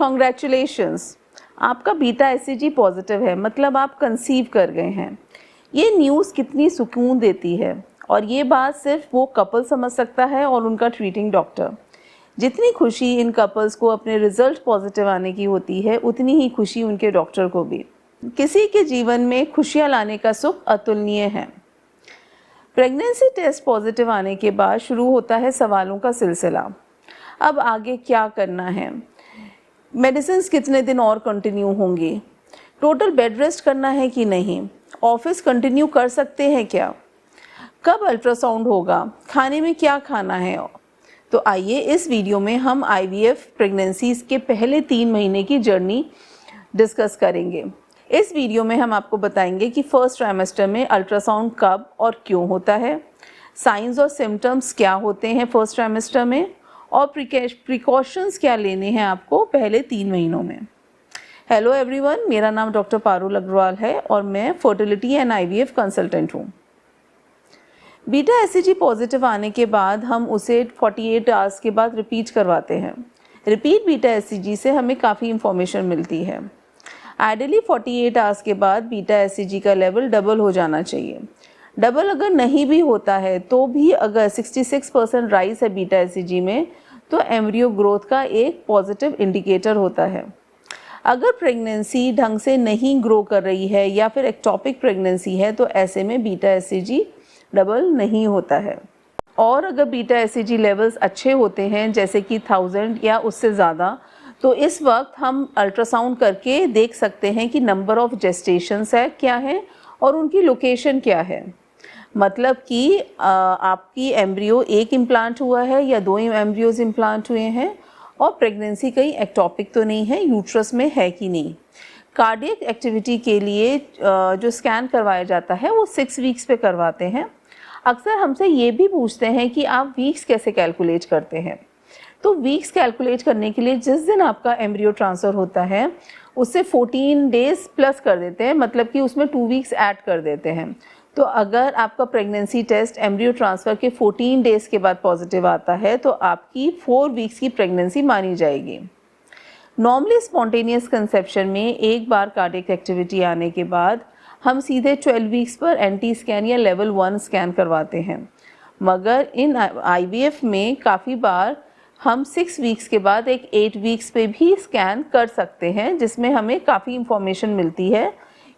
Congratulations, आपका beta SCG positive है, मतलब आप कंसीव कर गए हैं। ये न्यूज़ कितनी सुकून देती है, और ये बात सिर्फ वो कपल समझ सकता है और उनका ट्रीटिंग डॉक्टर। जितनी खुशी इन कपल्स को अपने रिजल्ट पॉजिटिव आने की होती है, उतनी ही खुशी उनके डॉक्टर को भी। किसी के जीवन में खुशियाँ लाने का सुख अतुलनीय है। प्रेगनेंसी टेस्ट पॉजिटिव आने के बाद शुरू होता है सवालों का सिलसिला। अब आगे क्या करना है, मेडिसिन कितने दिन और कंटिन्यू होंगी, टोटल बेड रेस्ट करना है कि नहीं, ऑफिस कंटिन्यू कर सकते हैं क्या, कब अल्ट्रासाउंड होगा, खाने में क्या खाना है। तो आइए इस वीडियो में हम आईवीएफ प्रेगनेंसी के पहले 3 महीने की जर्नी डिस्कस करेंगे। इस वीडियो में हम आपको बताएंगे कि फर्स्ट ट्राइमेस्टर में अल्ट्रासाउंड कब और क्यों होता है, साइंस और सिम्टम्स क्या होते हैं फर्स्ट ट्राइमेस्टर में, और प्रिकॉशंस क्या लेने हैं आपको पहले 3 महीनों में। हेलो एवरीवन, मेरा नाम डॉक्टर पारुल अग्रवाल है और मैं फर्टिलिटी एंड आईवीएफ कंसल्टेंट हूँ। बीटा एससीजी पॉजिटिव आने के बाद हम उसे 48 आवर्स के बाद रिपीट करवाते हैं। रिपीट बीटा एससीजी से हमें काफ़ी इंफॉर्मेशन मिलती है। आइडियली 48 आवर्स के बाद बीटा एससीजी का लेवल डबल हो जाना चाहिए। डबल अगर नहीं भी होता है तो भी अगर 66% राइज है बीटा एससीजी में, तो एम्ब्रियो ग्रोथ का एक पॉजिटिव इंडिकेटर होता है। अगर प्रेगनेंसी ढंग से नहीं ग्रो कर रही है या फिर एक्टोपिक प्रेगनेंसी है, तो ऐसे में बीटा एससीजी डबल नहीं होता है। और अगर बीटा एससीजी लेवल्स अच्छे होते हैं, जैसे कि 1000 या उससे ज़्यादा, तो इस वक्त हम अल्ट्रासाउंड करके देख सकते हैं कि नंबर ऑफ जेस्टेशंस है क्या है और उनकी लोकेशन क्या है। मतलब कि आपकी एम्ब्रियो एक इम्प्लांट हुआ है या 2 एम्ब्रियोज इम्प्लांट हुए हैं, और प्रेगनेंसी कहीं एक्टोपिक तो नहीं है, यूट्रस में है कि नहीं। कार्डियक एक्टिविटी के लिए जो स्कैन करवाया जाता है वो 6 वीक्स पे करवाते हैं। अक्सर हमसे ये भी पूछते हैं कि आप वीक्स कैसे कैलकुलेट करते हैं। तो वीक्स कैलकुलेट करने के लिए जिस दिन आपका एम्ब्रियो ट्रांसफ़र होता है उससे 14 डेज प्लस कर देते हैं, मतलब कि उसमें 2 वीक्स ऐड कर देते हैं। तो अगर आपका प्रेगनेंसी टेस्ट एम्ब्रियो ट्रांसफ़र के 14 डेज़ के बाद पॉजिटिव आता है, तो आपकी 4 वीक्स की प्रेगनेंसी मानी जाएगी। नॉर्मली स्पॉन्टेनियस कंसेप्शन में एक बार कार्डियक एक्टिविटी आने के बाद हम सीधे 12 वीक्स पर एंटी स्कैन या लेवल 1 स्कैन करवाते हैं, मगर इन आईवीएफ में काफ़ी बार हम 6 वीक्स के बाद एक 8 वीक्स पे भी स्कैन कर सकते हैं, जिसमें हमें काफ़ी इंफॉर्मेशन मिलती है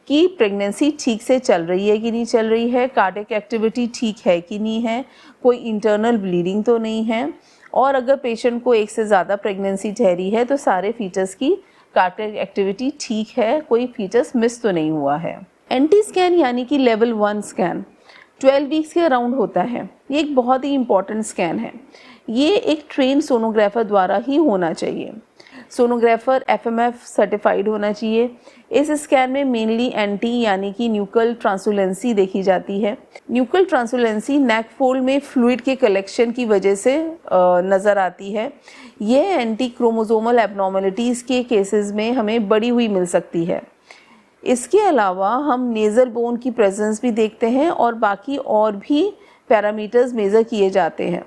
कि प्रेगनेंसी ठीक से चल रही है कि नहीं चल रही है, कार्डियक एक्टिविटी ठीक है कि नहीं है, कोई इंटरनल ब्लीडिंग तो नहीं है, और अगर पेशेंट को एक से ज़्यादा प्रेगनेंसी ठहरी है तो सारे फीटस की कार्डियक एक्टिविटी ठीक है, कोई फीटस मिस तो नहीं हुआ है। एंटी स्कैन यानी कि लेवल 1 स्कैन 12 वीक्स के अराउंड होता है। ये एक बहुत ही इम्पॉर्टेंट स्कैन है। ये एक ट्रेन सोनोग्राफर द्वारा ही होना चाहिए। सोनोग्राफर एफएमएफ सर्टिफाइड होना चाहिए। इस स्कैन में मेनली एंटी यानी कि न्यूकल ट्रांसुलेंसी देखी जाती है। न्यूकल ट्रांसुलेंसी नेक फोल्ड में फ्लूइड के कलेक्शन की वजह से नज़र आती है। ये एंटी क्रोमोसोमल एबनॉर्मलिटीज़ के केसेस में हमें बढ़ी हुई मिल सकती है। इसके अलावा हम नेज़ल बोन की प्रेजेंस भी देखते हैं और बाकी और भी पैरामीटर्स मेज़र किए जाते हैं।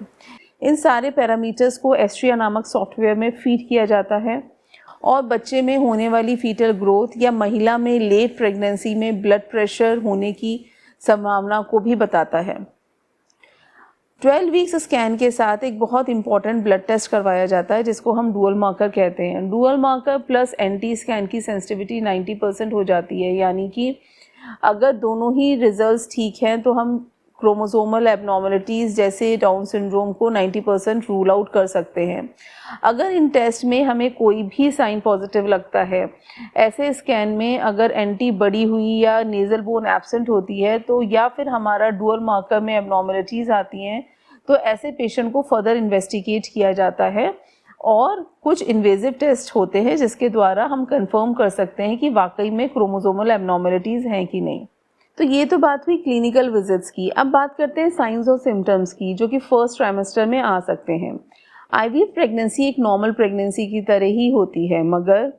इन सारे पैरामीटर्स को एस्ट्रिया नामक सॉफ्टवेयर में फीड किया जाता है और बच्चे में होने वाली फीटल ग्रोथ या महिला में लेट प्रेगनेंसी में ब्लड प्रेशर होने की संभावना को भी बताता है। 12 वीक्स स्कैन के साथ एक बहुत इंपॉर्टेंट ब्लड टेस्ट करवाया जाता है, जिसको हम डुअल मार्कर कहते हैं। Dual marker plus anti scan की सेंसिटिविटी 90% हो जाती है, यानी कि अगर दोनों ही रिजल्ट्स ठीक हैं तो हम क्रोमोसोमल एबनॉर्मलिटीज़ जैसे डाउन सिंड्रोम को 90% रूल आउट कर सकते हैं। अगर इन टेस्ट में हमें कोई भी साइन पॉजिटिव लगता है, ऐसे स्कैन में अगर एंटी बढ़ी हुई या नेज़ल बोन एब्सेंट होती है, तो या फिर हमारा डुअल मार्कर में एबनॉर्मलिटीज़ आती हैं, तो ऐसे पेशेंट को फर्दर इन्वेस्टिगेट किया जाता है और कुछ इन्वेजिव टेस्ट होते हैं जिसके द्वारा हम कंफर्म कर सकते हैं कि वाकई में क्रोमोसोमल एबनॉर्मलिटीज़ हैं कि नहीं। तो ये तो बात हुई क्लिनिकल विजिट्स की। अब बात करते हैं साइंस और सिम्टम्स की, जो कि फर्स्ट ट्राइमेस्टर में आ सकते हैं। आईवीएफ प्रेगनेंसी एक नॉर्मल प्रेगनेंसी की तरह ही होती है, मगर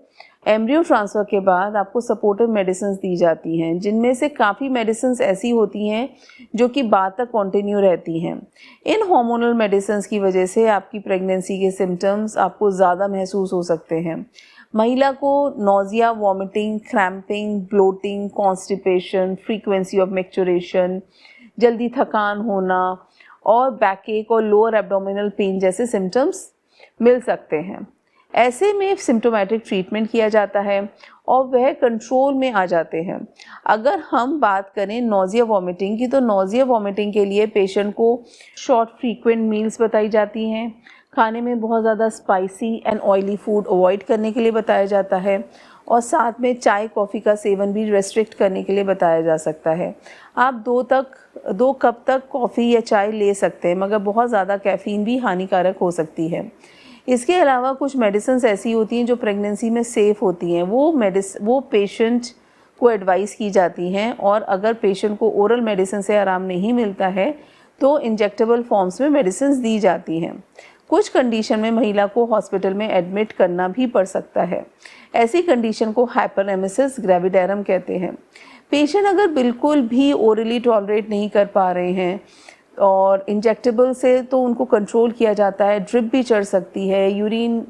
एम्ब्रियो ट्रांसफ़र के बाद आपको सपोर्टिव मेडिसिन दी जाती हैं, जिनमें से काफ़ी मेडिसिन ऐसी होती हैं जो कि बाद तक कंटिन्यू रहती हैं। इन हार्मोनल मेडिसिन की वजह से आपकी प्रेगनेंसी के सिम्टम्स आपको ज़्यादा महसूस हो सकते हैं, महिला को nausea, vomiting, cramping, bloating, constipation, frequency of micturition, जल्दी थकान होना और बैक एक और लोअर एब्डोमिनल पेन जैसे सिम्टम्स मिल सकते हैं। ऐसे में सिम्टोमेटिक ट्रीटमेंट किया जाता है और वह कंट्रोल में आ जाते हैं। अगर हम बात करें नोजिया वॉमिटिंग की, तो नोजिया वॉमिटिंग के लिए पेशेंट को शॉर्ट फ्रीक्वेंट मील्स बताई जाती हैं, खाने में बहुत ज़्यादा spicy and oily food avoid करने के लिए बताया जाता है और साथ में चाय कॉफ़ी का सेवन भी रेस्ट्रिक्ट करने के लिए बताया जा सकता है। आप 2 कप तक कॉफ़ी या चाय ले सकते हैं, मगर बहुत ज़्यादा कैफ़ीन भी हानिकारक हो सकती है। इसके अलावा कुछ मेडिसिन्स ऐसी होती हैं जो प्रेगनेंसी में सेफ़ होती हैं, वो पेशेंट को एडवाइस की जाती हैं, और अगर पेशेंट को ओरल मेडिसिन से आराम नहीं मिलता है तो इंजेक्टेबल फॉर्म्स में मेडिसिन्स दी जाती हैं। कुछ कंडीशन में महिला को हॉस्पिटल में एडमिट करना भी पड़ सकता है। ऐसी कंडीशन को हाइपरेमेसिस ग्रेविडेरम कहते हैं। पेशेंट अगर बिल्कुल भी ओरली टॉलरेट नहीं कर पा रहे हैं और इंजेक्टेबल से तो उनको कंट्रोल किया जाता है, ड्रिप भी चढ़ सकती है, यूरिन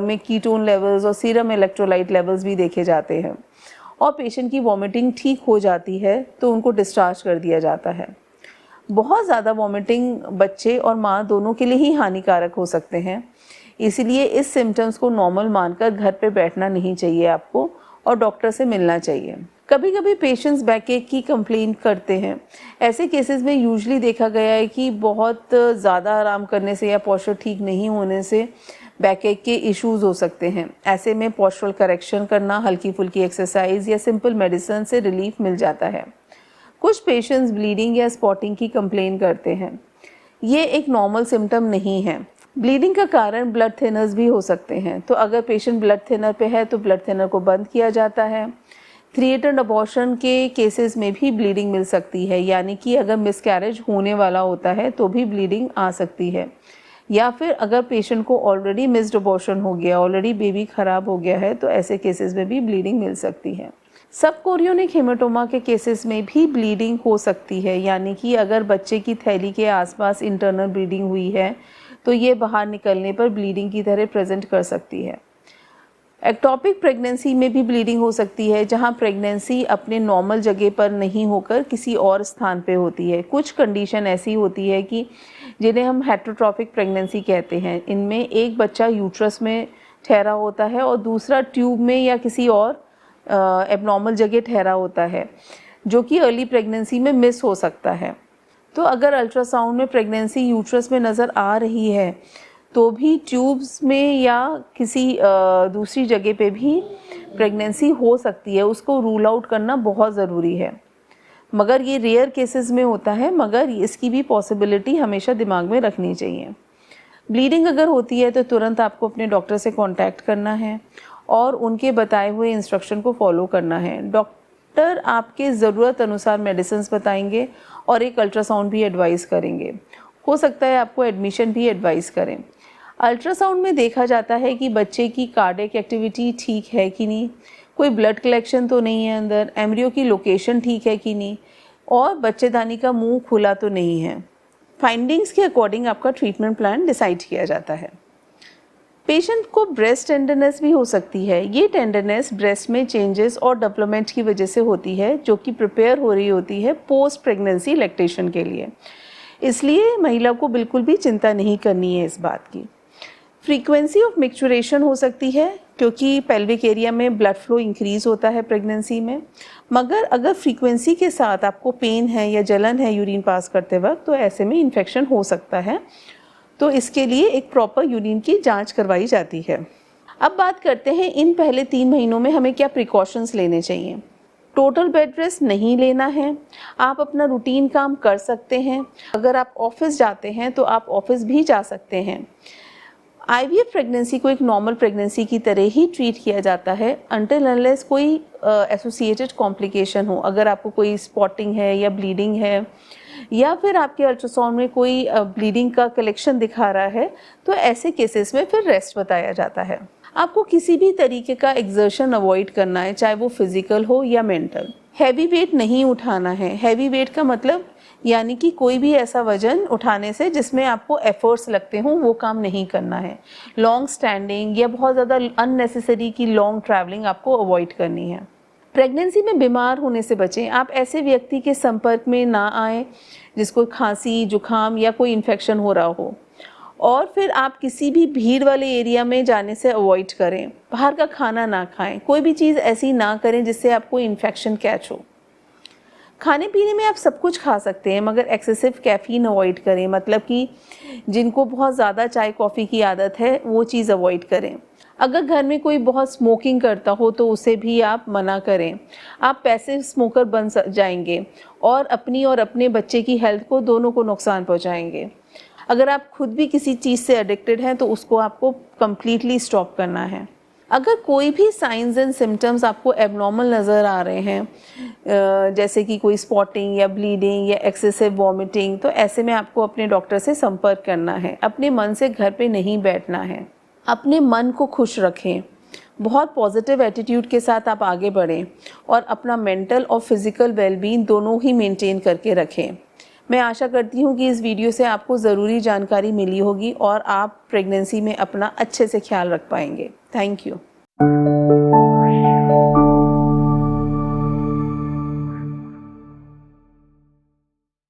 में कीटोन लेवल्स और सीरम इलेक्ट्रोलाइट लेवल्स भी देखे जाते हैं और पेशेंट की वॉमिटिंग ठीक हो जाती है तो उनको डिस्चार्ज कर दिया जाता है। बहुत ज़्यादा वॉमिटिंग बच्चे और माँ दोनों के लिए ही हानिकारक हो सकते हैं, इसलिए इस सिम्टम्स को नॉर्मल मानकर घर पे बैठना नहीं चाहिए आपको और डॉक्टर से मिलना चाहिए। कभी कभी पेशेंट्स बैकएक की कंप्लेन करते हैं। ऐसे केसेस में यूजुअली देखा गया है कि बहुत ज़्यादा आराम करने से या पोस्चर ठीक नहीं होने से बैकएक के इश्यूज़ हो सकते हैं। ऐसे में पोस्चरल करेक्शन करना, हल्की फुल्की एक्सरसाइज या सिंपल मेडिसिन से रिलीफ मिल जाता है। कुछ पेशेंट्स ब्लीडिंग या स्पॉटिंग की कंप्लेन करते हैं। ये एक नॉर्मल सिम्टम नहीं है। ब्लीडिंग का कारण ब्लड थिनर्स भी हो सकते हैं, तो अगर पेशेंट ब्लड थिनर पे है तो ब्लड थिनर को बंद किया जाता है। थ्रीएटेड अबॉर्शन के केसेस में भी ब्लीडिंग मिल सकती है, यानी कि अगर मिसकैरेज होने वाला होता है तो भी ब्लीडिंग आ सकती है, या फिर अगर पेशेंट को ऑलरेडी मिस्ड अबॉर्शन हो गया, ऑलरेडी बेबी ख़राब हो गया है, तो ऐसे केसेस में भी ब्लीडिंग मिल सकती है। सब कोरियोनिक हेमाटोमा के केसेस में भी ब्लीडिंग हो सकती है, यानी कि अगर बच्चे की थैली के आसपास इंटरनल ब्लीडिंग हुई है तो ये बाहर निकलने पर ब्लीडिंग की तरह प्रेजेंट कर सकती है। एक्टोपिक प्रेगनेंसी में भी ब्लीडिंग हो सकती है, जहां प्रेगनेंसी अपने नॉर्मल जगह पर नहीं होकर किसी और स्थान पे होती है। कुछ कंडीशन ऐसी होती है कि जिन्हें हम हेटेरोट्रॉपिक प्रेगनेंसी कहते हैं। इनमें एक बच्चा यूट्रस में ठहरा होता है और दूसरा ट्यूब में या किसी और एबनॉर्मल जगह ठहरा होता है, जो कि अर्ली प्रेगनेंसी में मिस हो सकता है। तो अगर अल्ट्रासाउंड में प्रेगनेंसी यूट्रस में नज़र आ रही है तो भी ट्यूब्स में या किसी दूसरी जगह पे भी प्रेगनेंसी हो सकती है, उसको रूल आउट करना बहुत ज़रूरी है। मगर ये रेयर केसेस में होता है, मगर इसकी भी पॉसिबिलिटी हमेशा दिमाग में रखनी चाहिए। ब्लीडिंग अगर होती है तो तुरंत आपको अपने डॉक्टर से कांटेक्ट करना है और उनके बताए हुए इंस्ट्रक्शन को फॉलो करना है। डॉक्टर आपके ज़रूरत अनुसार मेडिसिन बताएंगे और एक अल्ट्रासाउंड भी एडवाइस करेंगे। हो सकता है आपको एडमिशन भी एडवाइस करें। अल्ट्रासाउंड में देखा जाता है कि बच्चे की कार्डियक एक्टिविटी ठीक है कि नहीं, कोई ब्लड कलेक्शन तो नहीं है अंदर, एम्ब्रियो की लोकेशन ठीक है कि नहीं, और बच्चेदानी का मुंह खुला तो नहीं है। फाइंडिंग्स के अकॉर्डिंग आपका ट्रीटमेंट प्लान डिसाइड किया जाता है। पेशेंट को ब्रेस्ट टेंडरनेस भी हो सकती है। ये टेंडरनेस ब्रेस्ट में चेंजेस और डेवलपमेंट की वजह से होती है, जो कि प्रिपेयर हो रही होती है पोस्ट प्रेगनेंसी लैक्टेशन के लिए। इसलिए महिला को बिल्कुल भी चिंता नहीं करनी है इस बात की। फ्रीक्वेंसी ऑफ मैक्चुरेशन हो सकती है, क्योंकि पेल्विक एरिया में ब्लड फ्लो इंक्रीज़ होता है प्रेगनेंसी में। मगर अगर फ्रीक्वेंसी के साथ आपको पेन है या जलन है यूरिन पास करते वक्त, तो ऐसे में इन्फेक्शन हो सकता है। तो इसके लिए एक प्रॉपर यूरिन की जांच करवाई जाती है। अब बात करते हैं इन पहले 3 महीनों में हमें क्या प्रिकॉशंस लेने चाहिए। टोटल बेड रेस्ट नहीं लेना है। आप अपना रूटीन काम कर सकते हैं। अगर आप ऑफिस जाते हैं तो आप ऑफिस भी जा सकते हैं। आईवीएफ प्रेगनेंसी को एक नॉर्मल प्रेगनेंसी की तरह ही ट्रीट किया जाता है अनटिल अनलेस कोई एसोसिएटेड कॉम्प्लिकेशन हो। अगर आपको कोई स्पॉटिंग है या ब्लीडिंग है या फिर आपके अल्ट्रासाउंड में कोई ब्लीडिंग का कलेक्शन दिखा रहा है, तो ऐसे केसेस में फिर रेस्ट बताया जाता है। आपको किसी भी तरीके का एक्सर्शन अवॉइड करना है, चाहे वो फिजिकल हो या मेंटल। हैवी वेट नहीं उठाना है। हैवी वेट का मतलब यानी कि कोई भी ऐसा वजन उठाने से जिसमें आपको एफर्ट्स लगते हों वो काम नहीं करना है। लॉन्ग स्टैंडिंग या बहुत ज़्यादा अननेसेसरी की लॉन्ग ट्रैवलिंग आपको अवॉइड करनी है। प्रेगनेंसी में बीमार होने से बचें। आप ऐसे व्यक्ति के संपर्क में ना आएँ जिसको खांसी, जुकाम या कोई इन्फेक्शन हो रहा हो। और फिर आप किसी भी भीड़ वाले एरिया में जाने से अवॉइड करें। बाहर का खाना ना खाएं। कोई भी चीज़ ऐसी ना करें जिससे आपको इन्फेक्शन कैच हो। खाने पीने में आप सब कुछ खा सकते हैं मगर एक्सेसिव कैफ़ीन अवॉइड करें। मतलब कि जिनको बहुत ज़्यादा चाय कॉफ़ी की आदत है वो चीज़ अवॉइड करें। अगर घर में कोई बहुत स्मोकिंग करता हो तो उसे भी आप मना करें। आप पैसिव स्मोकर बन जाएंगे और अपने बच्चे की हेल्थ को दोनों को नुकसान पहुंचाएंगे। अगर आप खुद भी किसी चीज़ से एडिक्टेड हैं तो उसको आपको कम्प्लीटली स्टॉप करना है। अगर कोई भी साइंस एंड सिम्टम्स आपको एबनॉर्मल नज़र आ रहे हैं जैसे कि कोई स्पॉटिंग या ब्लीडिंग या एक्सेसिव वॉमिटिंग, तो ऐसे में आपको अपने डॉक्टर से संपर्क करना है। अपने मन से घर पे नहीं बैठना है। अपने मन को खुश रखें। बहुत पॉजिटिव एटीट्यूड के साथ आप आगे बढ़ें और अपना मेंटल और फिज़िकल वेलबींग दोनों ही मेंटेन करके रखें। मैं आशा करती हूँ कि इस वीडियो से आपको ज़रूरी जानकारी मिली होगी और आप प्रेगनेंसी में अपना अच्छे से ख्याल रख पाएंगे। Thank you.